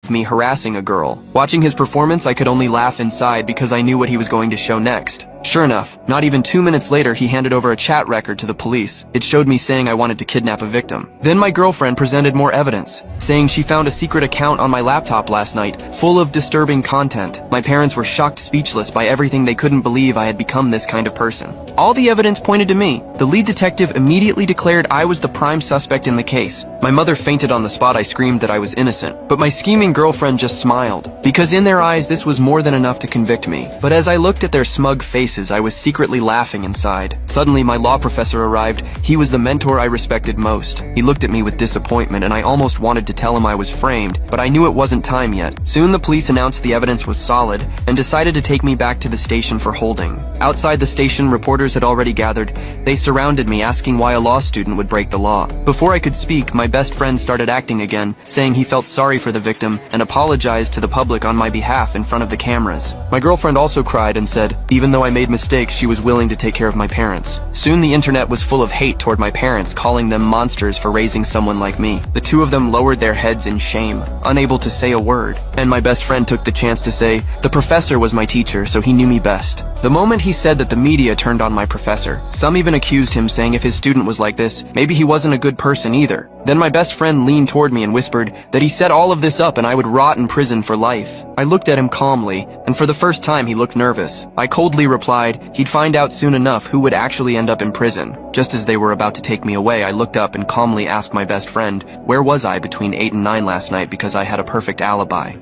me harassing a girl. Watching his performance, I could only laugh inside because I knew what he was going to show next. Sure enough, not even 2 minutes later, he handed over a chat record to the police. It showed me saying I wanted to kidnap a victim. Then my girlfriend presented more evidence, saying she found a secret account on my laptop last night, full of disturbing content. My parents were shocked speechless by everything. They couldn't believe I had become this kind of person. All the evidence pointed to me. The lead detective immediately declared I was the prime suspect in the case. My mother fainted on the spot. I screamed that I was innocent, but my scheming girlfriend just smiled, because in their eyes this was more than enough to convict me. But as I looked at their smug faces, I was secretly laughing inside. Suddenly, my law professor arrived. He was the mentor I respected most. He looked at me with disappointment, and I almost wanted to tell him I was framed, but I knew it wasn't time yet. Soon the police announced the evidence was solid and decided to take me back to the station for holding. Outside the station, reporters had already gathered. They surrounded me, asking why a law student would break the law. Before I could speak, my best friend started acting again, saying he felt sorry for the victim and apologized to the public on my behalf in front of the cameras. My girlfriend also cried and said, even though I made mistakes, she was willing to take care of my parents. Soon the internet was full of hate toward my parents, calling them monsters for raising someone like me. The two of them lowered their heads in shame, unable to say a word. And my best friend took the chance to say, the professor was my teacher, so he knew me best. The moment he said that, the media turned on my professor. Some even accused him, saying if his student was like this, maybe he wasn't a good person either. Then my best friend leaned toward me and whispered that he set all of this up and I would rot in prison for life. I looked at him calmly, and for the first time he looked nervous. I coldly replied he'd find out soon enough who would actually end up in prison. Just as they were about to take me away, I looked up and calmly asked my best friend, where was I between 8 and 9 last night, because I had a perfect alibi.